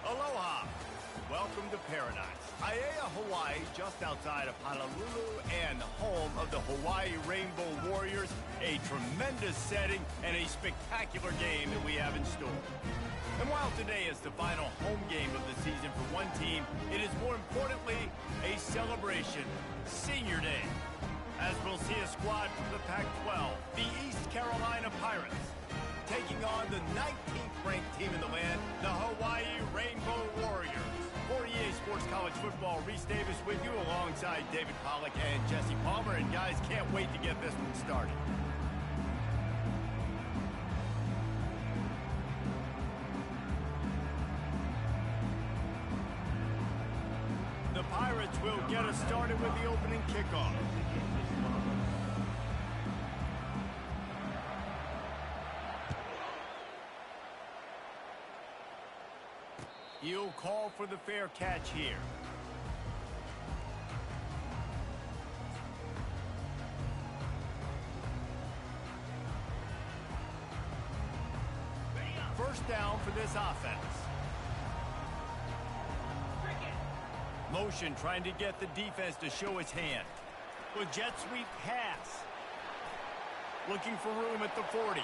Aloha. Welcome to paradise. Aiea, Hawaii, just outside of Honolulu and home of the Hawaii Rainbow Warriors. A tremendous setting and a spectacular game that we have in store. And while today is the final home game of the season for one team, it is more importantly a celebration, Senior Day, as we'll see a squad from the Pac-12, the East Carolina Pirates, taking on the 19th-ranked team in the land, the Hawaii Rainbow Warriors. For EA Sports College Football, Reese Davis with you alongside David Pollack and Jesse Palmer. And guys, can't wait to get this one started. The Pirates will get us started with the opening kickoff. He'll call for the fair catch here. First down for this offense. Motion trying to get the defense to show its hand. A jet sweep pass. Looking for room at the 40.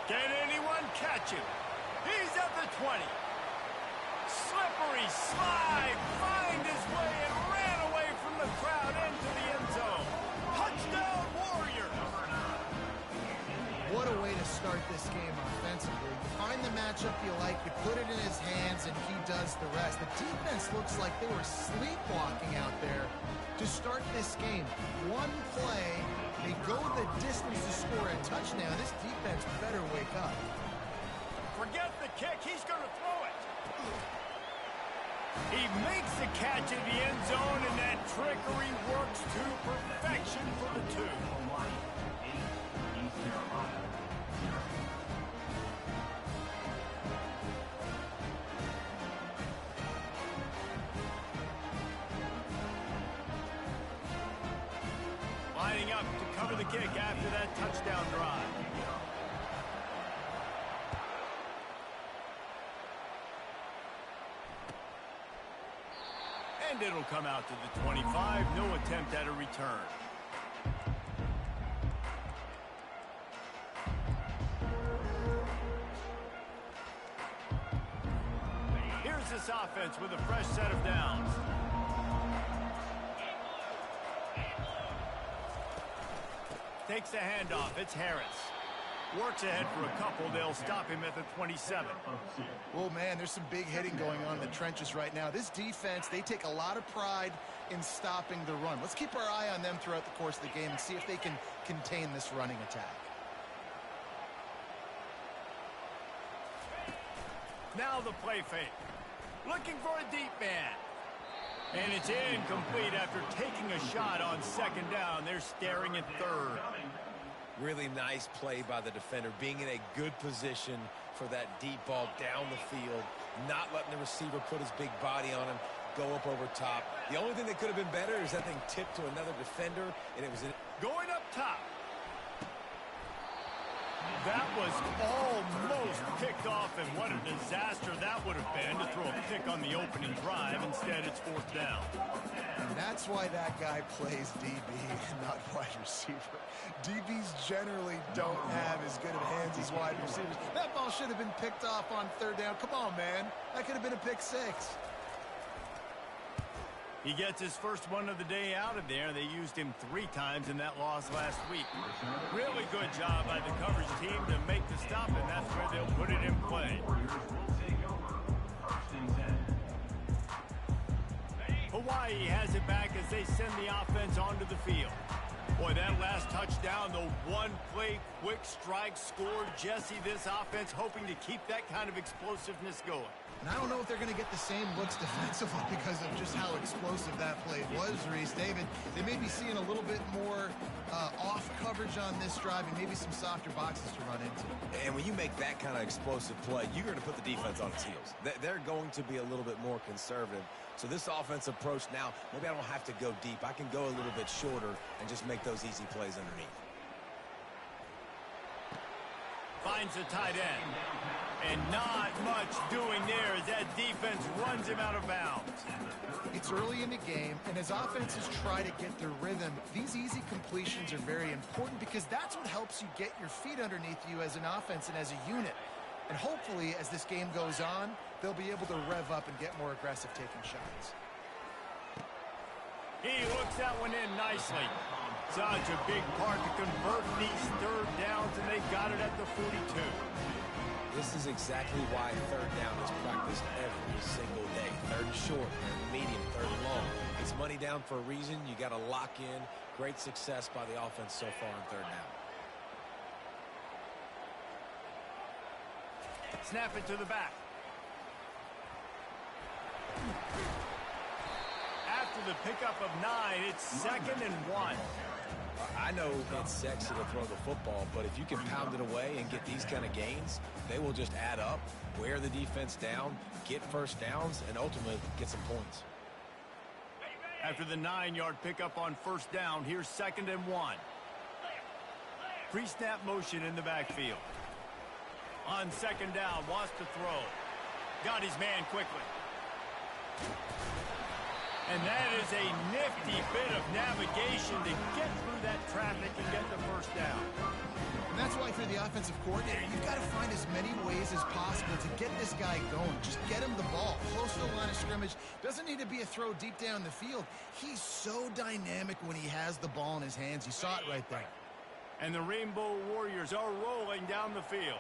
Can anyone catch him? He's at the 20. Slippery slide. Find his way and ran away from the crowd into the end zone. Touchdown, Warriors. What a way to start this game offensively. You find the matchup you like, you put it in his hands, and he does the rest. The defense looks like they were sleepwalking out there to start this game. One play, they go the distance to score a touchdown. This defense better wake up. Forget the kick. He's going to throw it. He makes the catch in the end zone, and that trickery works to perfection for the two. Lining up to cover the kick after that touchdown drive. And it'll come out to the 25. No attempt at a return. Here's this offense with a fresh set of downs. Takes the handoff. It's Harris. Works ahead for a couple. They'll stop him at the 27. Well, man, there's some big hitting going on in the trenches right now. This defense, they take a lot of pride in stopping the run. Let's keep our eye on them throughout the course of the game and see if they can contain this running attack. Now the play fake. Looking for a deep man. And it's incomplete after taking a shot on second down. They're staring at third. Really nice play by the defender, being in a good position for that deep ball down the field, not letting the receiver put his big body on him, go up over top. The only thing that could have been better is that thing tipped to another defender, and it was going up top. That was almost picked off, and what a disaster that would have been to throw a pick on the opening drive. Instead, it's fourth down. And that's why that guy plays DB and not wide receiver. DBs generally don't have as good of hands as wide receivers. That ball should have been picked off on third down. Come on, man. That could have been a pick six. He gets his first one of the day out of there. They used him 3 times in that loss last week. Really good job by the coverage team to make the stop, and that's where they'll put it in play. Hawaii has it back as they send the offense onto the field. Boy, that last touchdown, the one-play quick strike scored. Jesse, this offense hoping to keep that kind of explosiveness going. And I don't know if they're going to get the same looks defensively because of just how explosive that play was, Reese. David, they may be seeing a little bit more off coverage on this drive and maybe some softer boxes to run into. And when you make that kind of explosive play, you're going to put the defense on its heels. They're going to be a little bit more conservative. So this offense approach now, maybe I don't have to go deep. I can go a little bit shorter and just make those easy plays underneath. Finds the tight end. And not much doing there as that defense runs him out of bounds. It's early in the game, and as offenses try to get their rhythm, these easy completions are very important because that's what helps you get your feet underneath you as an offense and as a unit. And hopefully, as this game goes on, they'll be able to rev up and get more aggressive taking shots. He hooks that one in nicely. Such a big part to convert these third downs, and they got it at the 42. This is exactly why third down is practiced every single day. Third and short, third and medium, third and long. It's money down for a reason. You got to lock in. Great success by the offense so far on third down. Snap it to the back. After the pickup of 9, it's 2nd and 1. I know it's sexy to throw the football, but if you can pound it away and get these kind of gains, they will just add up, wear the defense down, get first downs, and ultimately get some points. After the 9-yard pickup on first down, here's 2nd and 1. Pre-snap motion in the backfield. On 2nd down, wants to throw. Got his man quickly. And that is a nifty bit of navigation to get through that traffic and get the first down. And that's why for the offensive coordinator, you've got to find as many ways as possible to get this guy going. Just get him the ball. Close to the line of scrimmage. Doesn't need to be a throw deep down the field. He's so dynamic when he has the ball in his hands. You saw it right there. And the Rainbow Warriors are rolling down the field.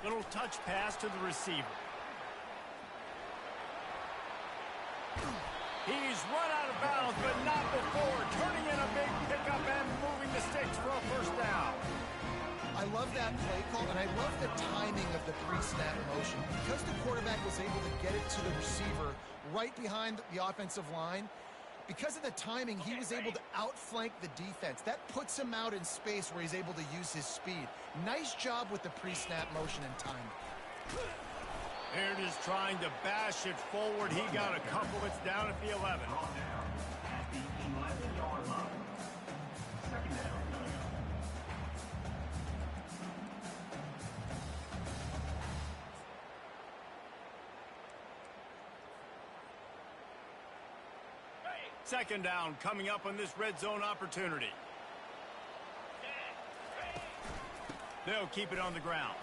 Little touch pass to the receiver. He's run out of bounds, but not before. Turning in a big pickup and moving the sticks for a first down. I love that play call, and I love the timing of the pre-snap motion. Because the quarterback was able to get it to the receiver right behind the offensive line, because of the timing, he was able to outflank the defense. That puts him out in space where he's able to use his speed. Nice job with the pre-snap motion and timing. Here it is trying to bash it forward. He got a couple. It's down at the 11. Second down coming up on this red zone opportunity. They'll keep it on the ground.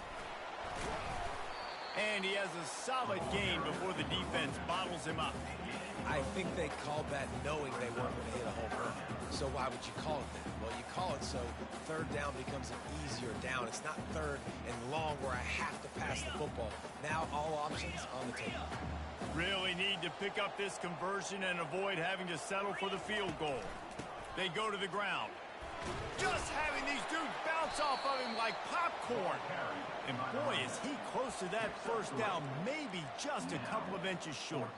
And he has a solid gain before the defense bottles him up. I think they called that knowing they weren't going to hit a home run. So why would you call it that? Well, you call it so third down becomes an easier down. It's not third and long where I have to pass the football. Now all options on the table. Really need to pick up this conversion and avoid having to settle for the field goal. They go to the ground. Just having these dudes bounce off of him like popcorn. And boy, is he close to that first down, maybe just a couple of inches short.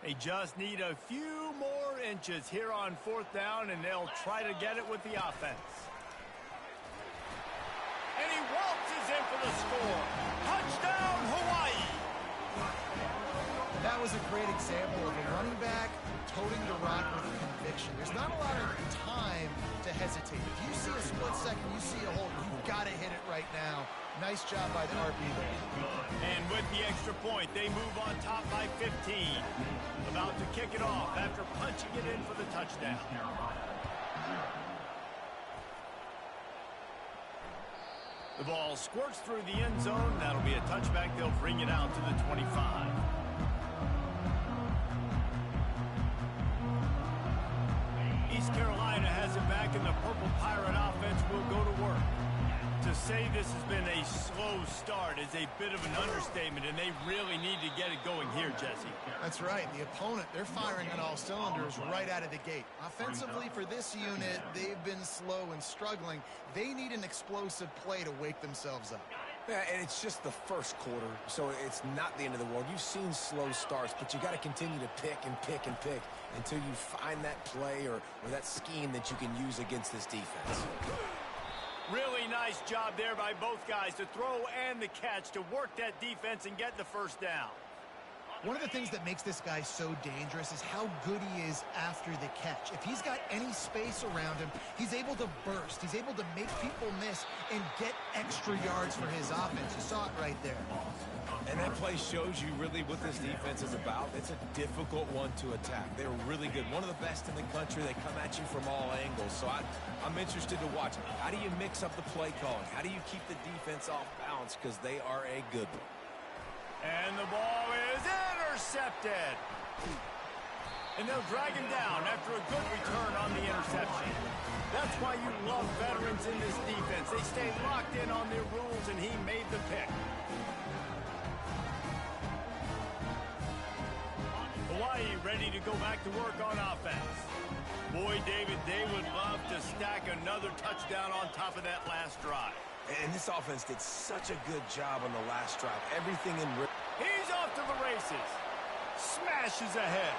They just need a few more inches here on fourth down, and they'll try to get it with the offense. And he waltzes in for the score. Touchdown, Hawaii! That was a great example of a running back toting the rock with conviction. There's not a lot of time to hesitate. If you see a split second, you see a hole, you've got to hit it right now. Nice job by the RB there. And with the extra point, they move on top by 15. About to kick it off after punching it in for the touchdown. The ball squirts through the end zone. That'll be a touchback. They'll bring it out to the 25. East Carolina has it back, and the Purple Pirate offense will go to work. To say this has been a slow start is a bit of an understatement, and they really need to get it going here, Jesse. That's right. The opponent, they're firing on all cylinders right out of the gate. Offensively, for this unit, they've been slow and struggling. They need an explosive play to wake themselves up. Yeah, and it's just the first quarter, so it's not the end of the world. You've seen slow starts, but you got to continue to pick and pick and pick until you find that play or that scheme that you can use against this defense. Really nice job there by both guys to throw and the catch to work that defense and get the first down. One of the things that makes this guy so dangerous is how good he is after the catch. If he's got any space around him, he's able to burst. He's able to make people miss and get extra yards for his offense. You saw it right there. And that play shows you really what this defense is about. It's a difficult one to attack. They're really good. One of the best in the country. They come at you from all angles. So I'm interested to watch. How do you mix up the play calling? How do you keep the defense off balance? Because they are a good one. And the ball is intercepted. And they'll drag him down after a good return on the interception. That's why you love veterans in this defense. They stay locked in on their rules, and he made the pick. Hawaii ready to go back to work on offense. Boy, David, they would love to stack another touchdown on top of that last drive. And this offense did such a good job on the last drive. Everything in... He's off to the races. Smashes ahead.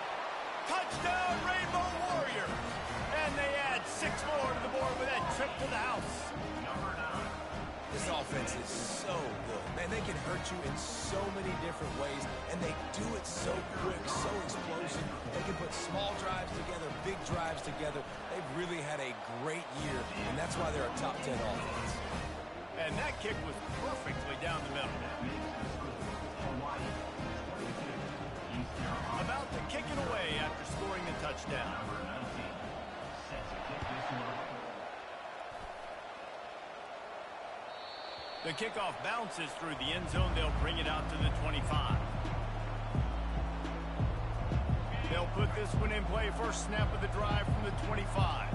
Touchdown, Rainbow Warriors. And they add 6 more to the board with that trip to the house. This offense is so good. Man, they can hurt you in so many different ways, and they do it so quick, so explosive. They can put small drives together, big drives together. They've really had a great year, and that's why they're a top 10 offense. And that kick was perfectly down the middle. About to kick it away after scoring the touchdown. The kickoff bounces through the end zone. They'll bring it out to the 25. They'll put this one in play. First snap of the drive from the 25.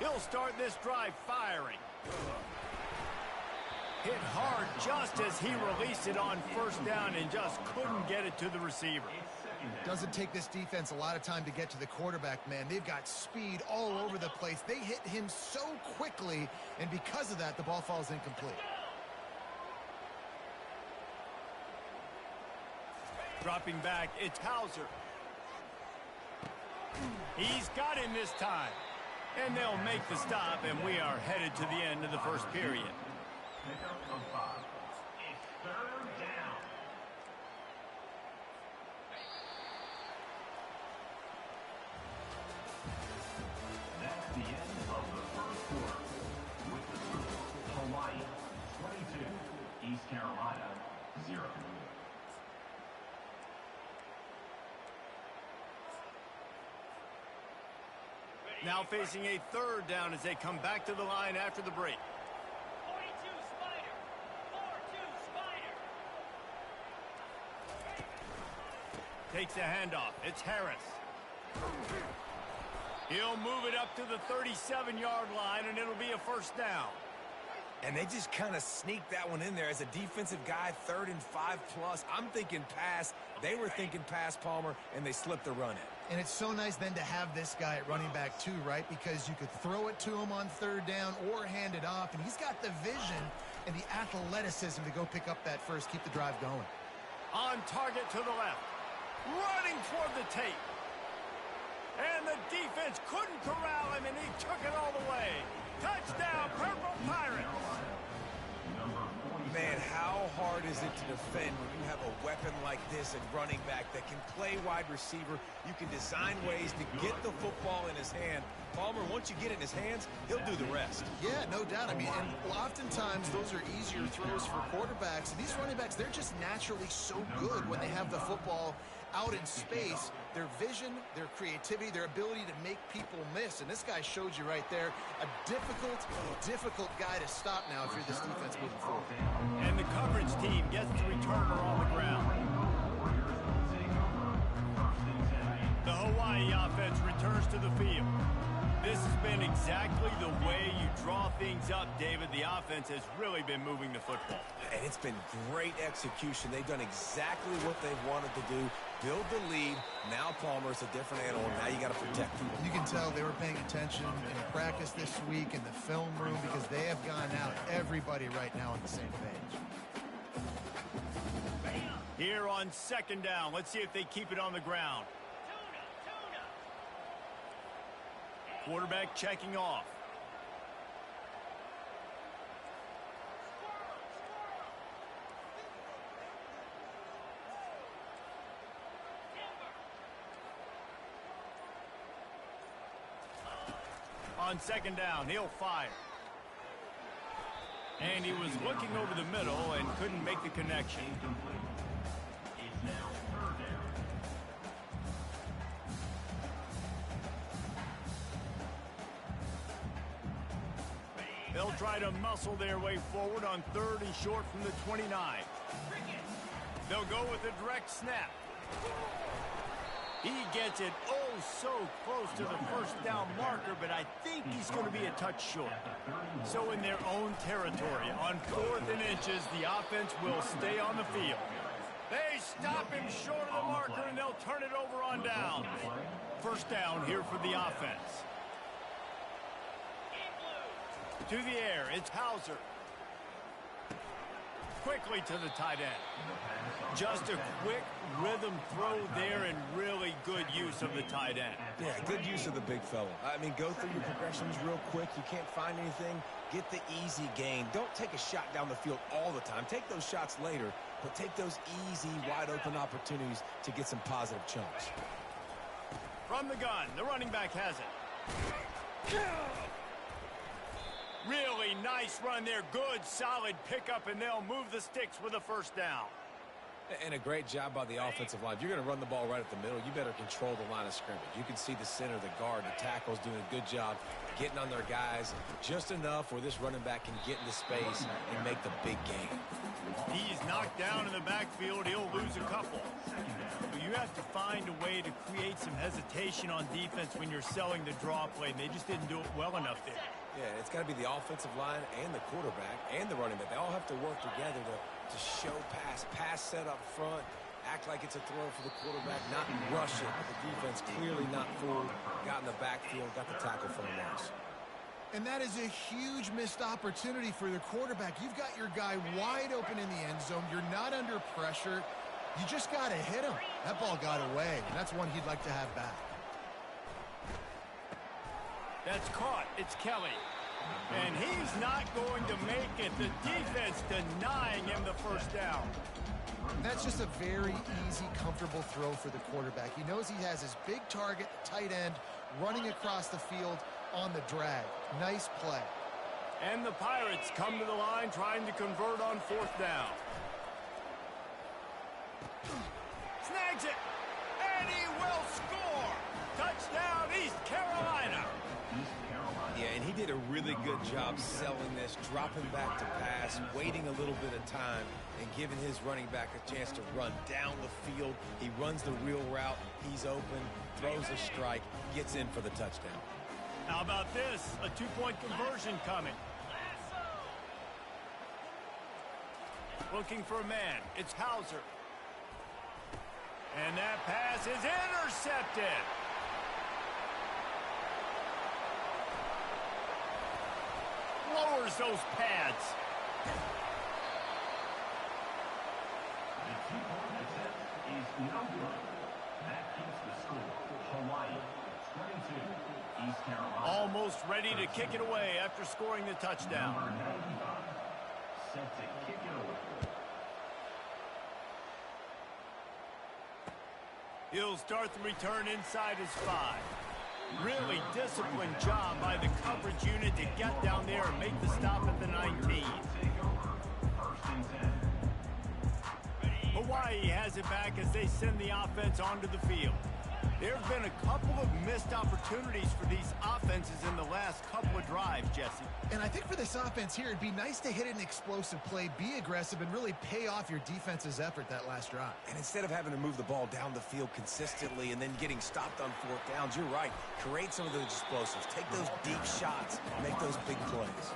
He'll start this drive firing. Hit hard just as he released it on first down and just couldn't get it to the receiver. Doesn't take this defense a lot of time to get to the quarterback, man. They've got speed all over the place. They hit him so quickly, and because of that, the ball falls incomplete. Dropping back, it's Hauser. He's got him this time. And they'll make the stop, and we are headed to the end of the first period. That's the end of the first quarter. With the score, Hawaii 22, East Carolina 0. Now facing a third down as they come back to the line after the break. 42 Spider. 4-2 Spider. Takes a handoff. It's Harris. He'll move it up to the 37-yard line, and it'll be a first down. And they just kind of sneaked that one in there as a defensive guy, 3rd and 5+. I'm thinking pass. They were thinking pass, Palmer, and they slipped the run in. And it's so nice then to have this guy at running back too, right? Because you could throw it to him on third down or hand it off, and he's got the vision and the athleticism to go pick up that first, keep the drive going. On target to the left. Running toward the tape. And the defense couldn't corral him, and he took it all the way. Touchdown, Purple Pirates. Man, how hard is it to defend when you have a weapon like this at running back that can play wide receiver? You can design ways to get the football in his hand. Palmer, once you get it in his hands, he'll do the rest. Yeah, no doubt. I mean, and oftentimes those are easier throws for quarterbacks. And these running backs, they're just naturally so good when they have the football out in space. Their vision, their creativity, their ability to make people miss. And this guy showed you right there, a difficult guy to stop now if you're this defense moving forward. And the coverage team gets the returner on the ground. The Hawaii offense returns to the field. This has been exactly the way you draw things up, David. The offense has really been moving the football. And it's been great execution. They've done exactly what they've wanted to do. Build the lead. Now Palmer's a different animal. Now you got to protect him. You can tell they were paying attention in practice this week in the film room because they have gone out, everybody right now on the same page. Here on second down, let's see if they keep it on the ground. Quarterback checking off. On second down, he'll fire. And he was looking over the middle and couldn't make the connection. It's now third down. They'll try to muscle their way forward on third and short from the 29. They'll go with a direct snap. He gets it so close to the first down marker, but I think he's going to be a touch short. So in their own territory, on 4th and inches, the offense will stay on the field. They stop him short of the marker, and they'll turn it over on down. First down here for the offense. To the air, it's Hauser. Quickly to the tight end. Just a quick rhythm throw there and really good use of the tight end. Yeah, good use of the big fella. I mean, go through your progressions real quick. You can't find anything. Get the easy gain. Don't take a shot down the field all the time. Take those shots later, but take those easy, wide-open opportunities to get some positive chunks. From the gun, the running back has it. Really nice run there. Good, solid pickup, and they'll move the sticks with a first down. And a great job by the offensive line. If you're going to run the ball right at the middle, you better control the line of scrimmage. You can see the center, the guard, the tackles doing a good job getting on their guys just enough where this running back can get into space and make the big game. He's knocked down in the backfield. He'll lose a couple. But you have to find a way to create some hesitation on defense when you're selling the draw play, and they just didn't do it well enough there. Yeah, it's got to be the offensive line and the quarterback and the running back. They all have to work together to show pass set up front, act like it's a throw for the quarterback, not rush it. But the defense clearly not fooled, got in the backfield, got the tackle for a loss. And that is a huge missed opportunity for the quarterback. You've got your guy wide open in the end zone. You're not under pressure. You just got to hit him. That ball got away, and that's one he'd like to have back. That's caught. It's Kelly. And he's not going to make it. The defense denying him the first down. That's just a very easy, comfortable throw for the quarterback. He knows he has his big target, tight end, running across the field on the drag. Nice play. And the Pirates come to the line trying to convert on fourth down. Snags it. And he will score. Touchdown, East Carolina. Yeah, and he did a really good job selling this, dropping back to pass, waiting a little bit of time, and giving his running back a chance to run down the field. He runs the real route. He's open, throws a strike, gets in for the touchdown. How about this? A two-point conversion coming. Looking for a man. It's Hauser. And that pass is intercepted. Lowers those pads. The two-point attempt is no good. That keeps the score. Hawaii 22, East Carolina. Almost ready to kick it away after scoring the touchdown. Number 95, set to kick it away. He'll start the return inside his 5. Really disciplined job by the coverage unit to get down there and make the stop at the 19. Hawaii has it back as they send the offense onto the field. There have been a couple of missed opportunities for these offenses in the last couple of drives, Jesse. And I think for this offense here, it'd be nice to hit an explosive play, be aggressive, and really pay off your defense's effort that last drive. And instead of having to move the ball down the field consistently and then getting stopped on fourth downs, you're right. Create some of those explosives. Take those deep shots. Make those big plays.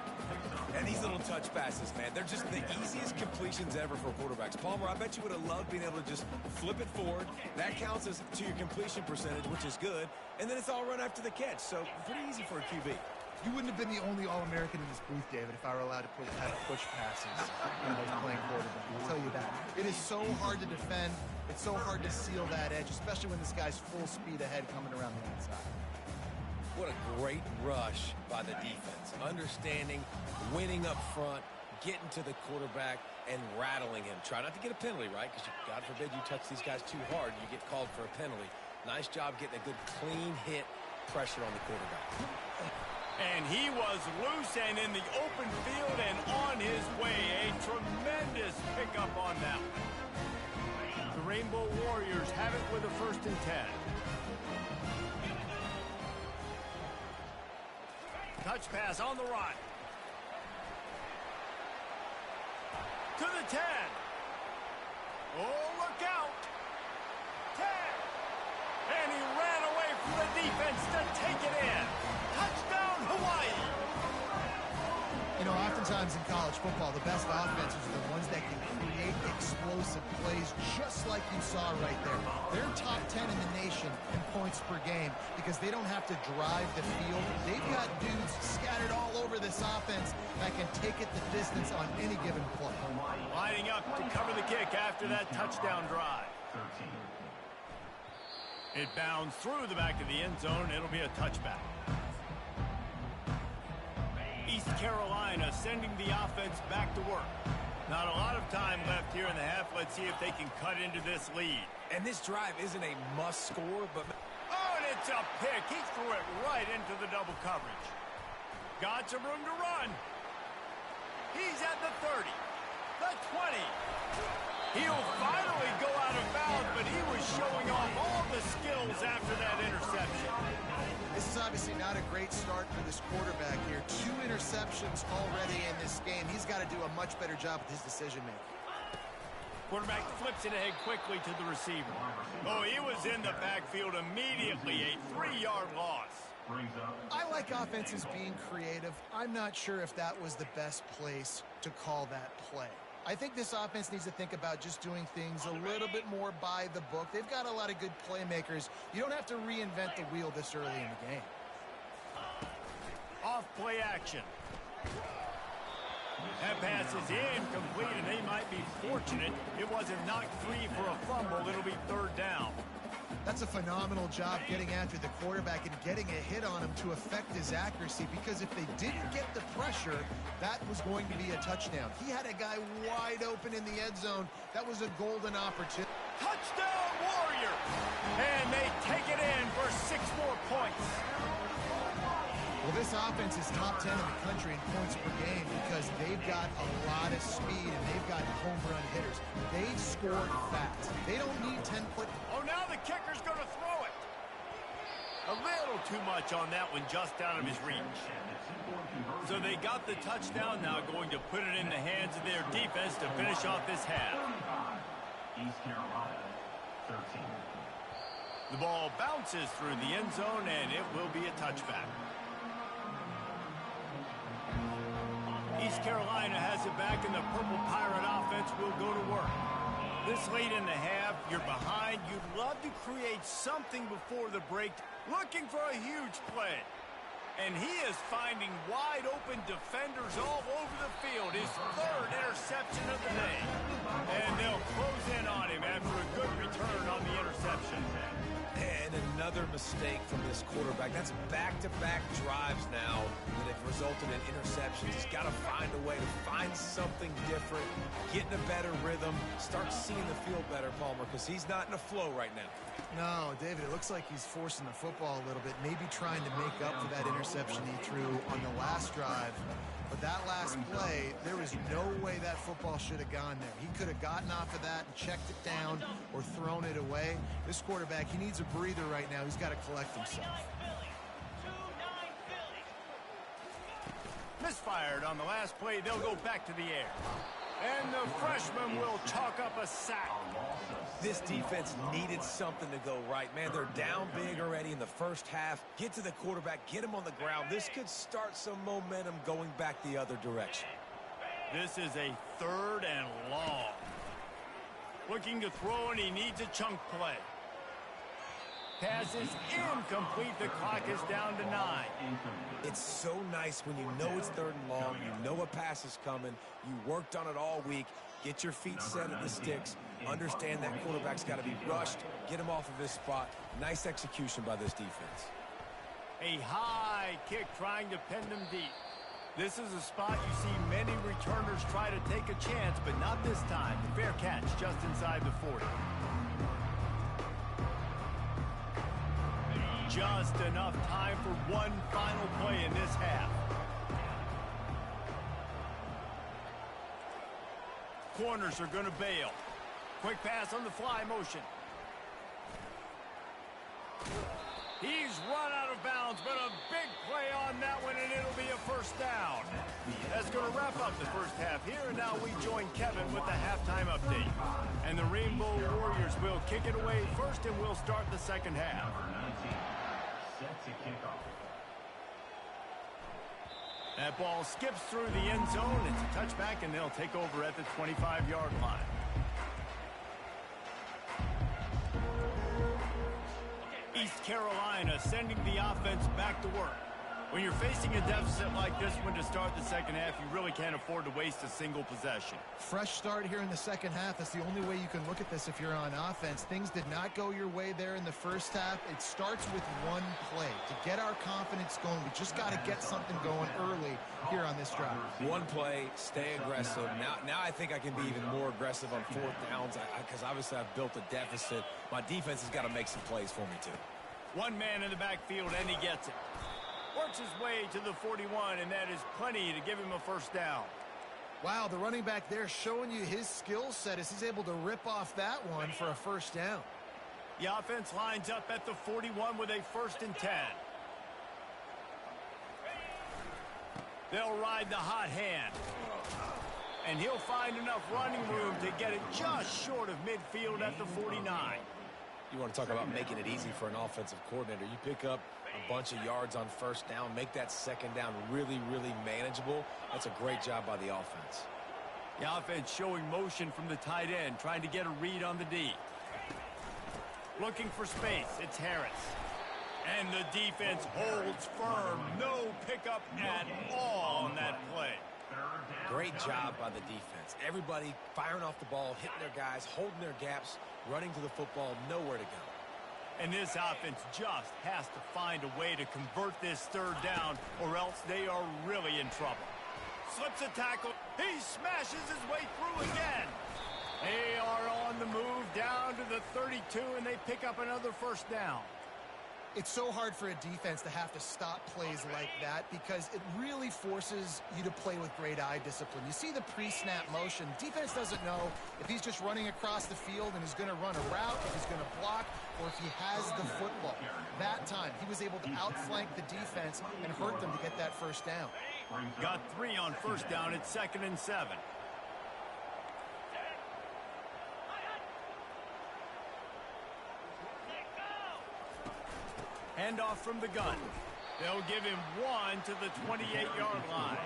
And these little touch passes, man, they're just the easiest completions ever for quarterbacks. Palmer, I bet you would have loved being able to just flip it forward. That counts as to your completion percentage, which is good. And then it's all run after the catch. So pretty easy for a QB. You wouldn't have been the only All-American in this booth, David, if I were allowed to have push passes when I was playing quarterback. I'll tell you that. It is so hard to defend. It's so hard to seal that edge, especially when this guy's full speed ahead coming around the outside. What a great rush by the defense. Understanding, winning up front, getting to the quarterback, and rattling him. Try not to get a penalty, right? Because God forbid you touch these guys too hard, you get called for a penalty. Nice job getting a good clean hit pressure on the quarterback. And he was loose and in the open field and on his way. A tremendous pickup on that one. The Rainbow Warriors have it with a 1st and 10. Touch pass on the run. To the 10. Oh, look out. 10. And he ran away from the defense to take it in. Touchdown, Hawaii. You know, oftentimes in college football, the best offenses are the ones that can create explosive plays, just like you saw right there. They're top 10 in the nation in points per game because they don't have to drive the field. They've got dudes scattered all over this offense that can take it the distance on any given play. Lining up to cover the kick after that touchdown drive. It bounds through the back of the end zone. It'll be a touchback. East Carolina sending the offense back to work. Not a lot of time left here in the half. Let's see if they can cut into this lead. And this drive isn't a must score, but... Oh, and it's a pick. He threw it right into the double coverage. Got some room to run. He's at the 30, the 20. He'll finally go out of bounds, but he was showing off all the skills after that interception. This is obviously not a great start for this quarterback here. 2 interceptions already in this game. He's got to do a much better job with his decision-making. Quarterback flips it ahead quickly to the receiver. Oh, he was in the backfield immediately. A 3-yard loss. I like offenses being creative. I'm not sure if that was the best place to call that play. I think this offense needs to think about just doing things a little bit more by the book. They've got a lot of good playmakers. You don't have to reinvent the wheel this early in the game. Off play action. That pass is incomplete, and they might be fortunate it wasn't knocked free for a fumble. It'll be 3rd down. That's a phenomenal job getting after the quarterback and getting a hit on him to affect his accuracy, because if they didn't get the pressure, that was going to be a touchdown. He had a guy wide open in the end zone. That was a golden opportunity. Touchdown, Warriors! And they take it in for 6 more points. Well, this offense is top 10 in the country in points per game because they've got a lot of speed and they've got home run hitters. They scored fast. They don't need 10 foot. Oh, now the kicker's going to throw it. A little too much on that one, just out of his reach. So they got the touchdown, now going to put it in the hands of their defense to finish off this half. East Carolina, 13. The ball bounces through the end zone, and it will be a touchback. East Carolina has it back, and the Purple Pirate offense will go to work. This late in the half, you're behind. You'd love to create something before the break, looking for a huge play. And he is finding wide open defenders all over the field. His 3rd interception of the day. And they'll close in on him after a good return on the interception. And another mistake from this quarterback. That's back-to-back drives now that have resulted in interceptions. He's got to find a way to find something different, get in a better rhythm, start seeing the field better, Palmer, because he's not in a flow right now. No, David, it looks like he's forcing the football a little bit, maybe trying to make up for that interception he threw on the last drive. But that last play, there was no way that football should have gone there. He could have gotten off of that and checked it down or thrown it away. This quarterback, he needs a breather right now. He's got to collect himself. Misfired on the last play. They'll go back to the air. And the freshman will chalk up a sack. This defense needed something to go right. Man, they're down big already in the first half. Get to the quarterback, get him on the ground. This could start some momentum going back the other direction. This is a 3rd and long. Looking to throw, and he needs a chunk play. Pass is incomplete. The clock is down to 9. It's so nice when you know it's 3rd and long, you know a pass is coming, you worked on it all week, get your feet set at the sticks, understand that quarterback's got to be rushed, get him off of his spot. Nice execution by this defense. A high kick trying to pin them deep. This is a spot you see many returners try to take a chance, but not this time. The fair catch just inside the 40. Just enough time for one final play in this half. Corners are going to bail. Quick pass on the fly motion. He's run out of bounds, but a big play on that one, and it'll be a first down. That's going to wrap up the first half here, and now we join Kevin with the halftime update. And the Rainbow Warriors will kick it away first, and we'll start the second half. Number 19, set to kick off. That ball skips through the end zone. It's a touchback, and they'll take over at the 25-yard line. East Carolina sending the offense back to work. When you're facing a deficit like this one to start the second half, you really can't afford to waste a single possession. Fresh start here in the second half. That's the only way you can look at this if you're on offense. Things did not go your way there in the first half. It starts with one play. To get our confidence going, we just got to get something going early here on this drive. One play, stay aggressive. Now I think I can be even more aggressive on fourth downs because obviously I've built a deficit. My defense has got to make some plays for me too. One man in the backfield, and he gets it. Works his way to the 41, and that is plenty to give him a first down. Wow, the running back there showing you his skill set as he's able to rip off that one for a first down. The offense lines up at the 41 with a 1st and 10. They'll ride the hot hand. And he'll find enough running room to get it just short of midfield at the 49. You want to talk about making it easy for an offensive coordinator. You pick up a bunch of yards on first down, make that second down really, really manageable. That's a great job by the offense. The offense showing motion from the tight end, trying to get a read on the D. Looking for space, it's Harris. And the defense holds firm. No pickup at all on that play. Great job by the defense. Everybody firing off the ball, hitting their guys, holding their gaps, running to the football, nowhere to go. And this offense just has to find a way to convert this third down, or else they are really in trouble. Slips a tackle. He smashes his way through again. They are on the move down to the 32, and they pick up another first down. It's so hard for a defense to have to stop plays like that because it really forces you to play with great eye discipline. You see the pre-snap motion. Defense doesn't know if he's just running across the field and he's going to run a route, if he's going to block, or if he has the football. That time, he was able to outflank the defense and hurt them to get that first down. Got 3 on first down. It's 2nd and 7. Handoff from the gun. They'll give him 1 to the 28-yard line.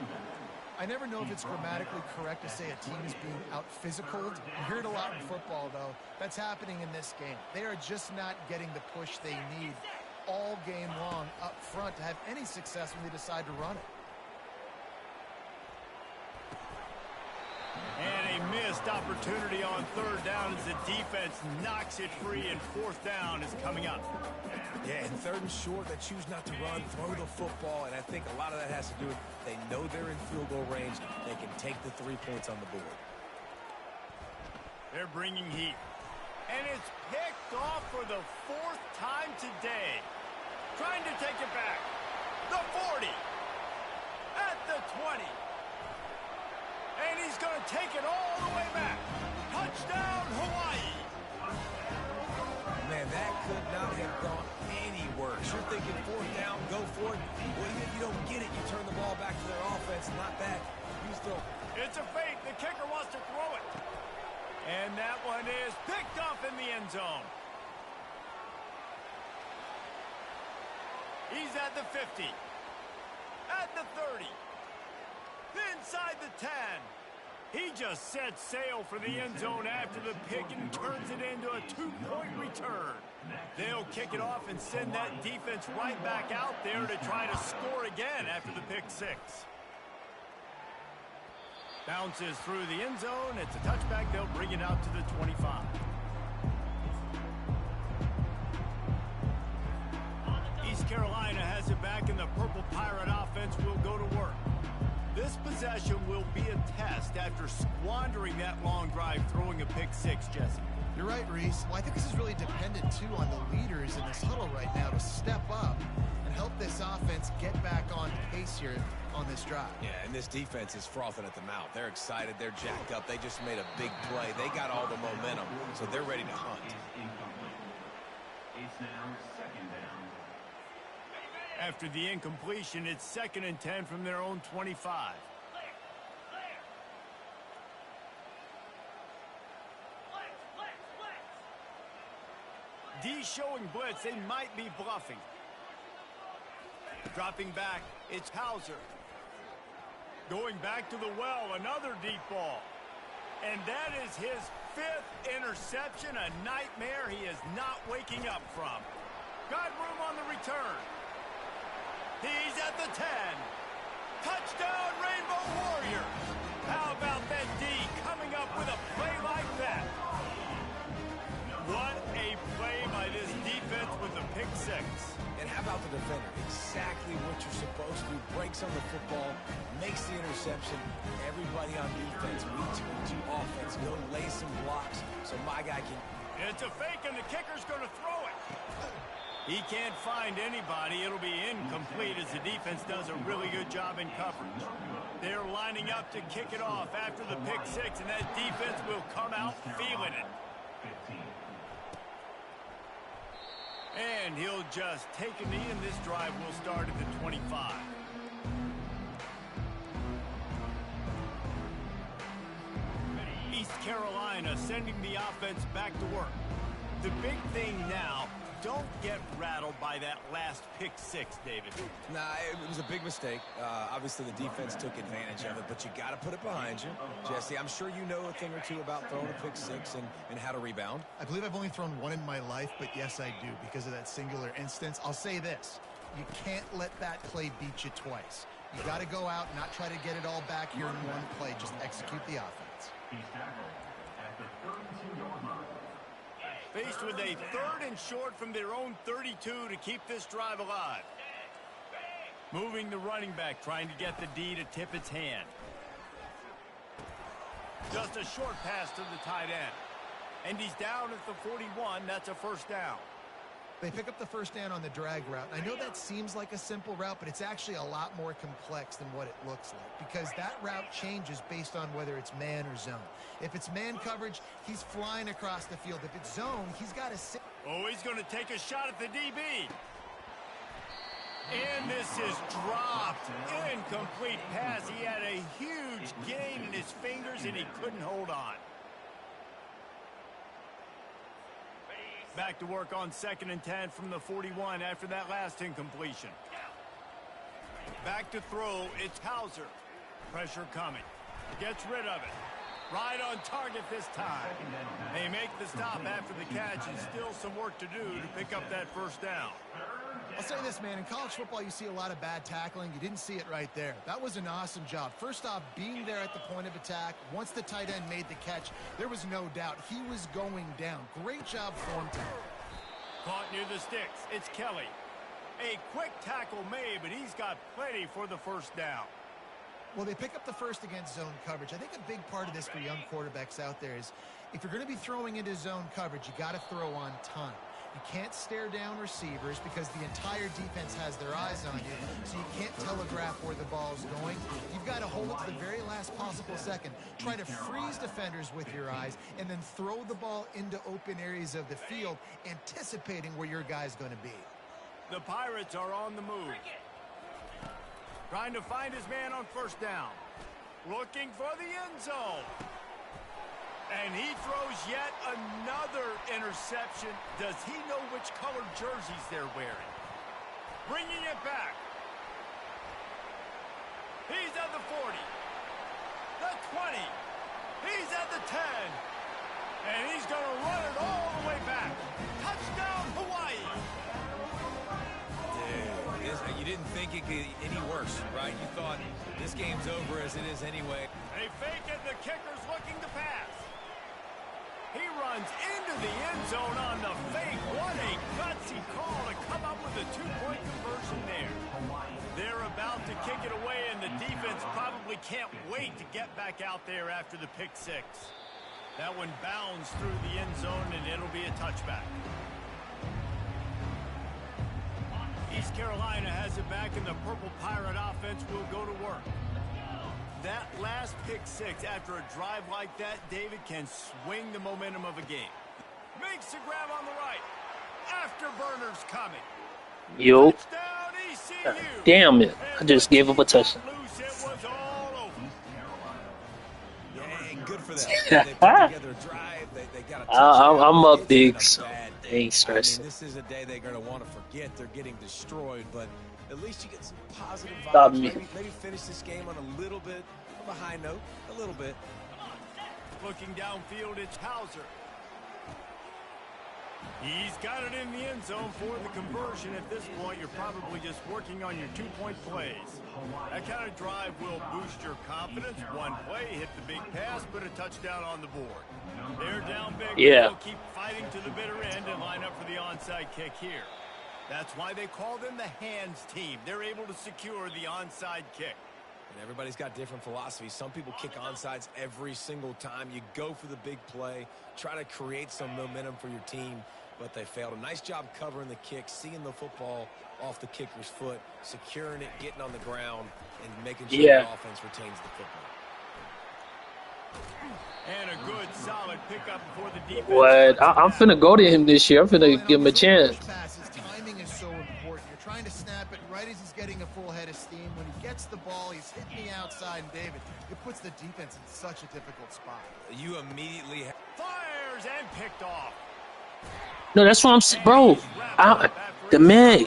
I never know if it's grammatically correct to say a team is being out-physicaled. You hear it a lot in football, though. That's happening in this game. They are just not getting the push they need all game long up front to have any success when they decide to run it. And a missed opportunity on third down as the defense knocks it free, and 4th down is coming up. Yeah, and 3rd and short, they choose not to run, throw the football, and I think a lot of that has to do with they know they're in field goal range. They can take the 3 points on the board. They're bringing heat. And it's picked off for the 4th time today. Trying to take it back. The 40. At the 20. And he's going to take it all the way back. Touchdown, Hawaii. Man, that could not have gone any worse. You're thinking 4th down, go for it. Well, even if you don't get it, you turn the ball back to their offense. Not that. You still... It's a fake. The kicker wants to throw it. And that one is picked off in the end zone. He's at the 50. At the 30. Inside the 10. He just sets sail for the end zone after the pick and turns it into a 2-point return. They'll kick it off and send that defense right back out there to try to score again after the pick 6. Bounces through the end zone. It's a touchback. They'll bring it out to the 25. East Carolina has it back, and the Purple Pirate offense will go to work. This possession will be a test after squandering that long drive, throwing a pick 6, Jesse. You're right, Reese. Well, I think this is really dependent, too, on the leaders in this huddle right now to step up and help this offense get back on pace here on this drive. Yeah, and this defense is frothing at the mouth. They're excited. They're jacked up. They just made a big play. They got all the momentum, so they're ready to hunt. It's now second down. After the incompletion, it's 2nd and 10 from their own 25. D showing blitz. They might be bluffing. Dropping back, it's Hauser. Going back to the well, another deep ball. And that is his 5th interception, a nightmare he is not waking up from. Got room on the return. He's at the 10. Touchdown, Rainbow Warriors. How about that D coming up with a play like that? What a play by this defense with the pick 6. And how about the defender? Exactly what you're supposed to do. Breaks on the football, makes the interception. Everybody on defense, we turn to offense. Go lay some blocks so my guy can... It's a fake, and the kicker's going to throw it. He can't find anybody. It'll be incomplete as the defense does a really good job in coverage. They're lining up to kick it off after the pick 6, and that defense will come out feeling it. And he'll just take a knee, and this drive will start at the 25. East Carolina sending the offense back to work. The big thing now, don't get rattled by that last pick 6, David. Nah, it was a big mistake. Obviously, the defense took advantage of it, but you got to put it behind you. Jesse, I'm sure you know a thing or two about throwing a pick 6 and how to rebound. I believe I've only thrown one in my life, but yes, I do because of that singular instance. I'll say this. You can't let that play beat you twice. You got to go out and not try to get it all back here in one play. Just execute the offense. He's tackled at the 32-yard line. Faced with a 3rd and short from their own 32 to keep this drive alive. Moving the running back, trying to get the D to tip its hand. Just a short pass to the tight end. And he's down at the 41. That's a 1st down. They pick up the 1st down on the drag route. I know that seems like a simple route, but it's actually a lot more complex than what it looks like because that route changes based on whether it's man or zone. If it's man coverage, he's flying across the field. If it's zone, he's got to sit. Oh, he's going to take a shot at the DB. And this is dropped. Incomplete pass. He had a huge gain in his fingers, and he couldn't hold on. Back to work on 2nd and 10 from the 41 after that last incompletion. Back to throw, it's Hauser. Pressure coming. Gets rid of it. Right on target this time. They make the stop after the catch, and still some work to do to pick up that 1st down. I'll say this, man. In college football, you see a lot of bad tackling. You didn't see it right there. That was an awesome job. First off, being there at the point of attack. Once the tight end made the catch, there was no doubt he was going down. Great job form time. Caught near the sticks. It's Kelly. A quick tackle made, but he's got plenty for the 1st down. Well, they pick up the 1st against zone coverage. I think a big part of this for young quarterbacks out there is if you're going to be throwing into zone coverage, you got to throw on time. You can't stare down receivers because the entire defense has their eyes on you, so you can't telegraph where the ball's going. You've got to hold it to the very last possible second. Try to freeze defenders with your eyes and then throw the ball into open areas of the field, anticipating where your guy's going to be. The Pirates are on the move. Trying to find his man on 1st down. Looking for the end zone. And he throws yet another interception. Does he know which colored jerseys they're wearing? Bringing it back. He's at the 40. The 20. He's at the 10. And he's going to run it all the way back. Touchdown, Hawaii. You didn't think it could get any worse, right? You thought this game's over as it is anyway. They fake it. The kicker's looking to pass. He runs into the end zone on the fake. What a gutsy call to come up with a 2-point conversion there. They're about to kick it away, and the defense probably can't wait to get back out there after the pick 6. That one bounds through the end zone, and be a touchback. East Carolina has it back, and the Purple Pirate offense will go to work. That last pick six after a drive like that, David, can swing the momentum of a game. Makes the grab on the right. Afterburners coming. Yo. Touchdown ECU. Damn it. I just gave up a touchdown. Loose, it was all over. Yeah, good for them. They put together a drive. They got a touchdown. I'm up It's big, been a so bad they day. ain't stressing. I mean, this is a day they're going to want to forget. They're getting destroyed, but at least you get some positive Stop vibes. me. Maybe finish this game on a little bit of a high note. A little bit. Looking downfield, it's Hauser. He's got it in the end zone for the conversion. At this point, you're probably just working on your two-point plays. That kind of drive will boost your confidence. One play, hit the big pass, put a touchdown on the board. They're down big. Yeah. They'll keep fighting to the bitter end and line up for the onside kick here. That's why they call them the hands team. They're able to secure the onside kick. And everybody's got different philosophies. Some people kick onsides every single time. You go for the big play, try to create some momentum for your team, but they failed. A nice job covering the kick, seeing the football off the kicker's foot, securing it, getting on the ground, and making sure the offense retains the football. And a good, solid pickup for the defense. What? I'm finna go to him this year. I'm finna give him a chance. Passes, timing is so important. You're trying to snap it right as he's getting a full head of steam. When he gets the ball, he's hitting the outside, and David, it puts the defense in such a difficult spot. You immediately Fires and picked off. No, that's what I'm saying, bro. The man.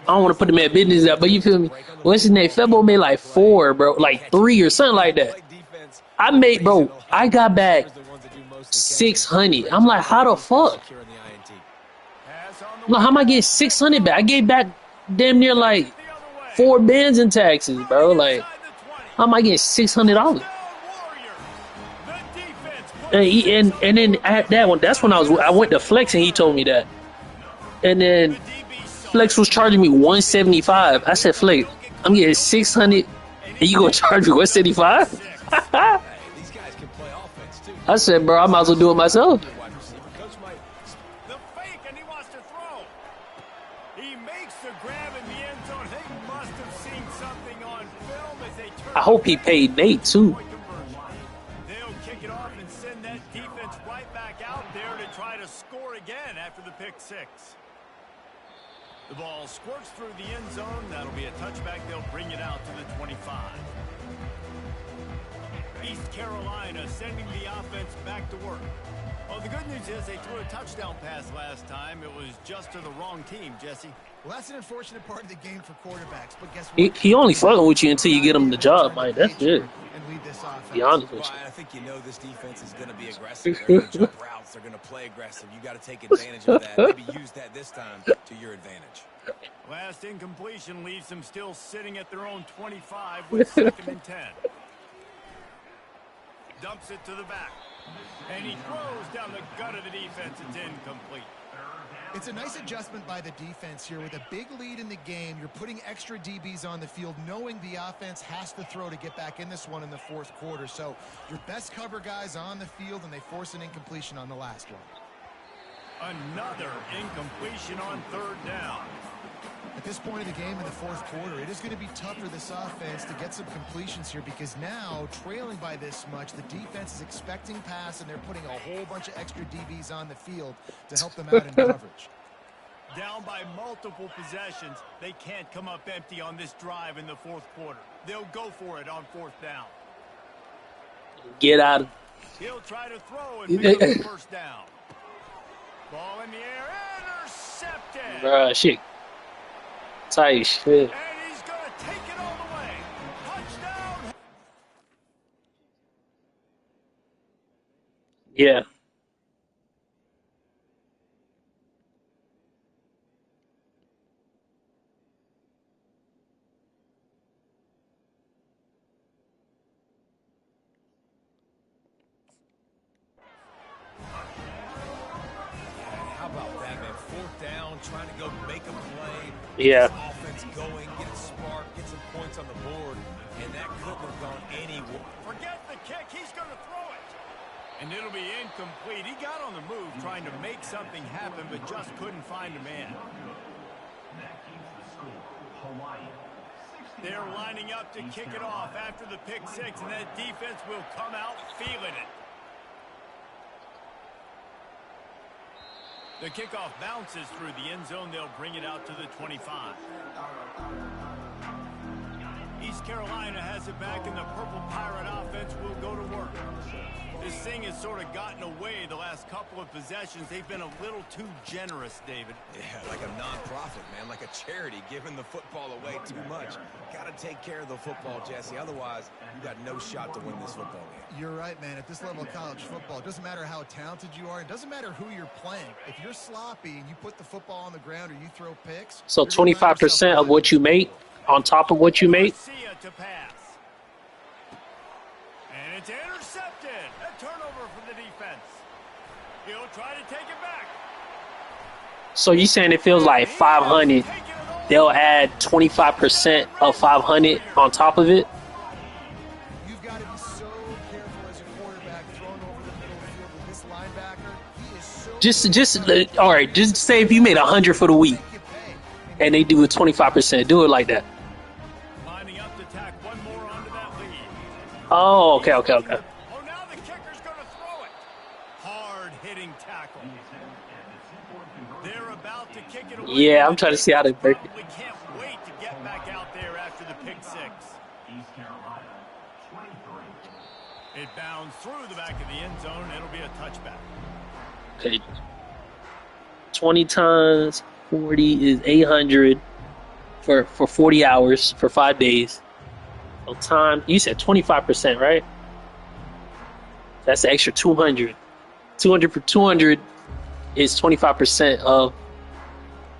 I don't want to put the man business out, but you feel me? What's his name? Febo made like 4, bro, like 3 or something like that. I got back 600. I'm like, how the fuck? No, how am I getting 600 back? I gave back damn near like 4 bins in taxes, bro. Like, how am I getting $600? And then at that one, that's when I went to Flex and he told me that. And then Flex was charging me $175. I said, Flex, I'm getting 600 and you gonna charge me $175? these guys can play offense too. I said, bro, I might as well do it myself. The fake, and he wants to throw. He makes the grab in the end zone. They must have seen something on film as they turn. I hope he paid Nate too. They'll kick it off and send that defense right back out there to try to score again after the pick six. The ball squirts through the end zone. That'll be a touchback. They'll bring it out to the 25. East Carolina sending the offense back to work. Well, the good news is they threw a touchdown pass last time. It was just to the wrong team, Jesse. Well, that's an unfortunate part of the game for quarterbacks, but guess what? He only fucking with you until you get him the job, man. That's it. And lead this offense. Be honest with you. I think you know this defense is going to be aggressive. They're going to jump routes. They're going to play aggressive. You got to take advantage of that. Maybe use that this time to your advantage. Last incompletion leaves them still sitting at their own 25 with 2nd and 10. Dumps it to the back. And he throws down the gut of the defense. It's incomplete. It's a nice adjustment by the defense here. With a big lead in the game, you're putting extra DBs on the field, knowing the offense has to throw to get back in this one in the 4th quarter. So your best cover guys on the field, and they force an incompletion on the last one. Another incompletion on 3rd down. At this point of the game in the 4th quarter, it is going to be tough for this offense to get some completions here, because now, trailing by this much, the defense is expecting pass, and they're putting a whole bunch of extra DBs on the field to help them out in coverage. Down by multiple possessions, they can't come up empty on this drive in the 4th quarter. They'll go for it on 4th down. Get out of He'll try to throw and pick up the 1st down. Ball in the air, intercepted. Bruh, shit. Tight shit. And he's going to take it all the way. Touchdown. Yeah. How about that, man? 4th down, trying to go make a play. Yeah. Get offense going, get a spark, get some points on the board, and that couldn't have gone anywhere. Forget the kick. He's going to throw it. And it'll be incomplete. He got on the move trying to make something happen, but just couldn't find a man. That keeps the score. Hawaii. They're lining up to kick it off after the pick six, and that defense will come out feeling it. The kickoff bounces through the end zone. They'll bring it out to the 25. East Carolina has it back, and the Purple Pirate offense will go to work. This thing has sort of gotten away the last couple of possessions. They've been a little too generous, David. Yeah, like a nonprofit, man, like a charity, giving the football away too much. Got to take care of the football, Jesse. Otherwise, you got no shot to win this football game. You're right, man. At this level of college football, it doesn't matter how talented you are. It doesn't matter who you're playing. If you're sloppy and you put the football on the ground or you throw picks. So 25% of what you make on top of what you make. To pass. And it's intercepted. A turnover for the defense. He'll try to take it back. So you saying it feels like 500? They'll add 25% of 500 on top of it. You've got to be so careful as a quarterback throwing over the middle field with this linebacker. He is so All right. Just say if you made 100 for the week, and they do a 25%, do it like that. Lining up to tack one more onto that lead. Oh, okay. Oh, now the kicker's going to throw it. Hard-hitting tackle. They're about to kick it away. Yeah, I'm trying to see how they break it. We can't wait to get back out there after the pick six. East Carolina, 23. It bounds through the back of the end zone. It'll be a touchback. Okay. 20 times 40 is 800 for 40 hours for 5 days. So time, you said 25%, right? That's the extra 200. 200 for 200 is 25% of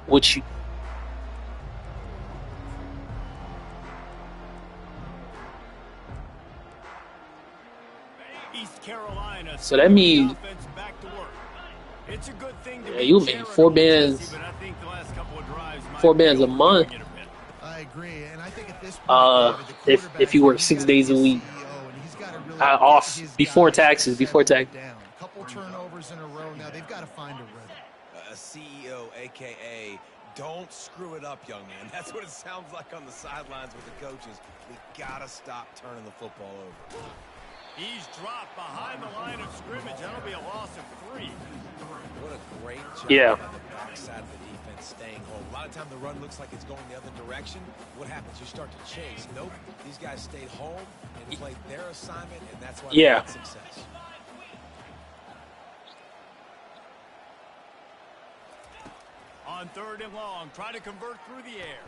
what you. East Carolina. So that means Back to work. It's a good thing to yeah, you make 4 bands. but I think the last couple of drives might 4 bands a month. I agree, and I think at this point, David, the if you work 6 days a week, off before taxes, Couple turnovers in a row. Now they've got to find a rhythm. A CEO, a.k.a. don't screw it up, young man. That's what it sounds like on the sidelines with the coaches. We got to stop turning the football over. He's dropped behind the line of scrimmage. That'll be a loss of 3. What a great job Yeah. by the backside of the defense staying home. A lot of time the run looks like it's going the other direction. What happens? You start to chase. Nope. These guys stayed home and played their assignment, and that's why they had success. On 3rd and long, try to convert through the air.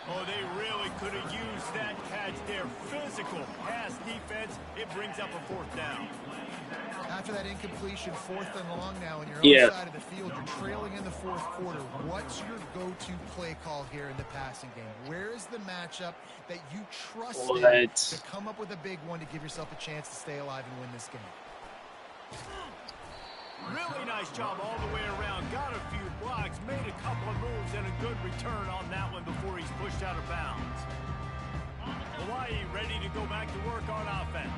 Oh, they really could have used that catch there. Physical pass defense. It brings up a 4th down. After that incompletion, 4th and long now on your own side of the field, you're trailing in the 4th quarter. What's your go-to play call here in the passing game? Where is the matchup that you trusted to come up with a big one to give yourself a chance to stay alive and win this game? Really nice job all the way around. Got a few blocks, made a couple of moves, and a good return on that one before he's pushed out of bounds. Hawaii ready to go back to work on offense.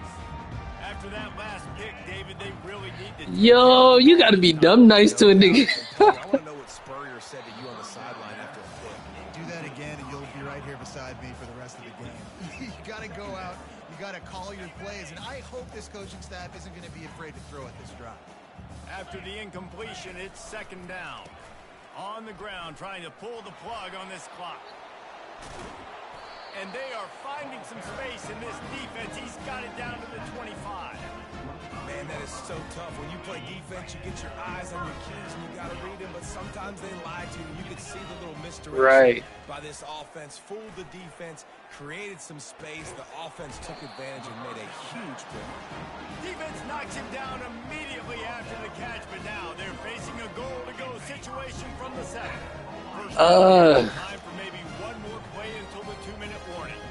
After that last pick, David, they really need to... Yo, you got to be dumb nice to a nigga. I want to know what Spurrier said to you on the sideline after a pick. Do that again, and you'll be right here beside me for the rest of the game. You got to go out. You got to call your plays, and I hope this coaching staff isn't going to be afraid to throw at this drive. After the incompletion, it's 2nd down. On the ground, trying to pull the plug on this clock. And they are finding some space in this defense. He's got it down to the 25. Man, that is so tough. When you play defense, you get your eyes on your keys and you got to read them, but sometimes they lie to you. You can see the little misdirection by this offense. Fooled the defense, created some space. The offense took advantage and made a huge play. Defense knocks him down immediately after the catch, but now they're facing a goal-to-go situation from the 7. Time for maybe one more play until the 2-minute warning.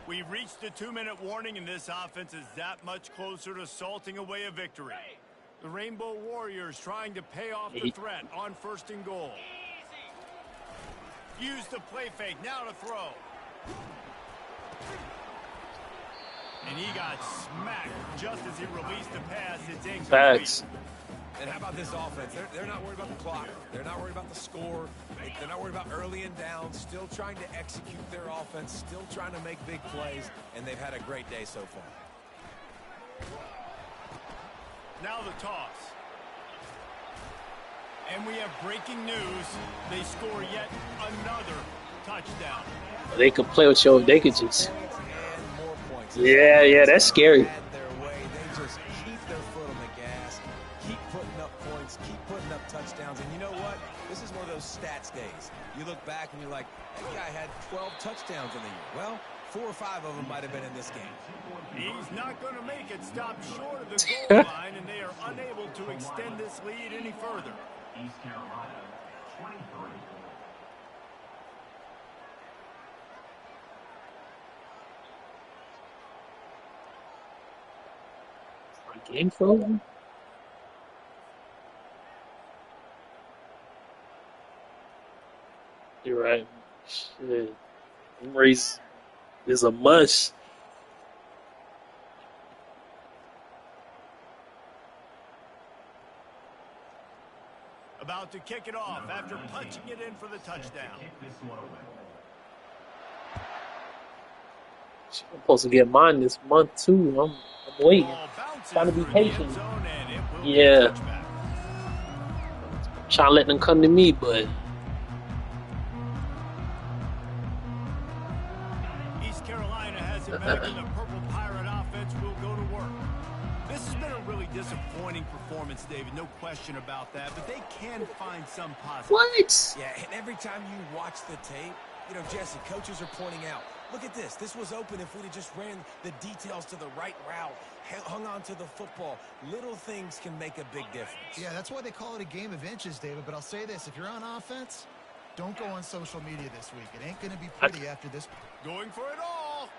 We've reached the 2-minute warning, and this offense is that much closer to salting away a victory. The Rainbow Warriors trying to pay off the threat on 1st and goal. Use the play fake, now to throw. And he got smacked just as he released the pass. It's incomplete. Facts. And how about this offense? They're not worried about the clock. They're not worried about the score. They're not worried about early and down. Still trying to execute their offense. Still trying to make big plays. And they've had a great day so far. Now the toss. And we have breaking news. They score yet another touchdown. They could play with you. They could just. And more points. Yeah, that's scary. They just keep their foot on the gas, keep putting up points, keep putting up touchdowns. And you know what? This is one of those stats days. You look back and you're like, that guy had 12 touchdowns in the year. Well, 4 or 5 of them might have been in this game. He's not going to make it. Stop short of the goal line, and they are unable to extend this lead any further. East Carolina, 23. Game frozen? You're right. Shit. Race is a must. About to kick it off after punching it in for the touchdown. I'm supposed to get mine this month too. I'm waiting. Ball bounces Trying to be through the end patient. zone, and it will be a Yeah. touchback. Trying to let them come to me, but East Carolina has it back, and the Purple Pirate offense will go to work. This has been a really disappointing performance, David. No question about that. But they can find some positive. what? Yeah, and every time you watch the tape, you know, Jesse, coaches are pointing out, look at this. This was open if we'd have just ran the details to the right route, hung on to the football. Little things can make a big difference. Yeah, that's why they call it a game of inches, David. But I'll say this. If you're on offense, don't go on social media this week. It ain't going to be pretty after this. Going for it all.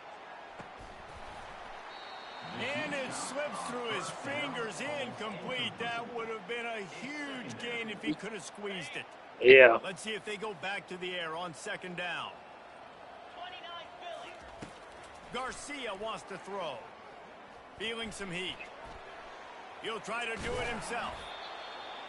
And it slips through his fingers, incomplete. That would have been a huge gain if he could have squeezed it. Yeah. Let's see if they go back to the air on second down. 29 Philly. Garcia wants to throw. Feeling some heat. He'll try to do it himself.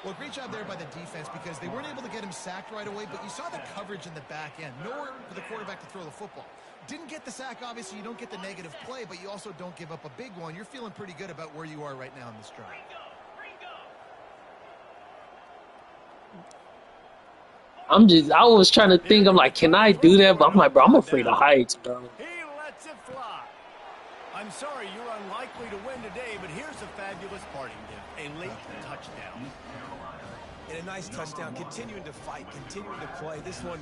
Well, great job there by the defense because they weren't able to get him sacked right away, but you saw the coverage in the back end. Nowhere for the quarterback to throw the football. Didn't get the sack, obviously. You don't get the negative play, but you also don't give up a big one. You're feeling pretty good about where you are right now in this drive. I was trying to think, I'm like, can I do that? But I'm like, bro, I'm afraid of heights, bro. He lets it fly. I'm sorry you're unlikely to win today, but here's a fabulous parting gift. A late touchdown. And a nice touchdown, continuing to fight, continuing to play. This one,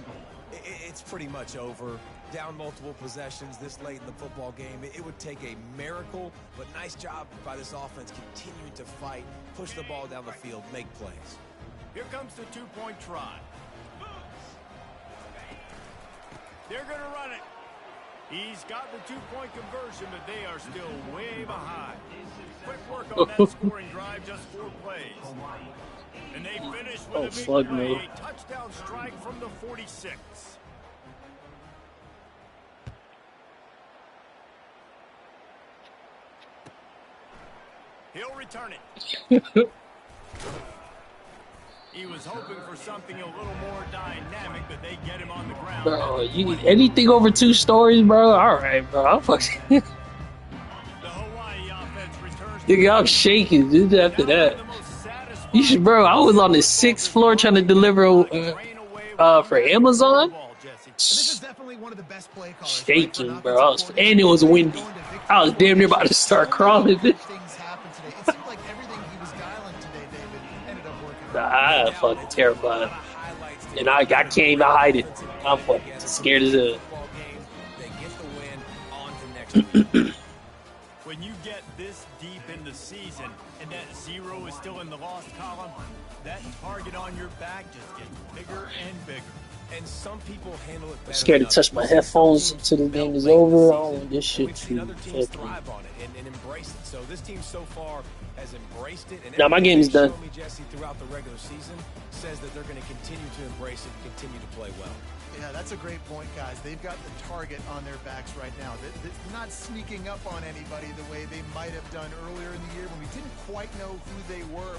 it's pretty much over. Down multiple possessions this late in the football game. It would take a miracle, but nice job by this offense continuing to fight, push the ball down the field, make plays. Here comes the two-point try. They're going to run it. He's got the two-point conversion, but they are still way behind. Quick work on that scoring drive, just 4 plays. And they finish with a big fuck play, no. a touchdown strike from the 46. He'll return it. He was hoping for something a little more dynamic, but they get him on the ground. Bro, you anything over 2 stories, bro? All right, bro. I'm fucking. The Hawaii offense returns. Nigga, I'm shaking just after that. You should, bro. I was on the 6th floor trying to deliver for Amazon. This is definitely one of the best play callers. Shaking, bro. And it was windy. I was damn near about to start crawling. Things happened today. It seemed like everything he was dialing today, David, ended up working. I'm fucking terrified. And I can't even hide it. I'm fucking scared as hell. They get the win on to next week. When you get this deep in the season and that 0 is still in the lost column, that target on your back just gets bigger and bigger. And some people handle it better. I'm scared to touch my headphones until the game is over. I don't want this shit We've seen to other teams fucking. thrive on it and embrace it. So this team so far has embraced it. And Now my game is done. Me, Jesse, throughout the regular season says that they're going to continue to embrace it and continue to play well. Yeah, that's a great point, guys. They've got the target on their backs right now. They're not sneaking up on anybody the way they might have done earlier in the year when we didn't quite know who they were.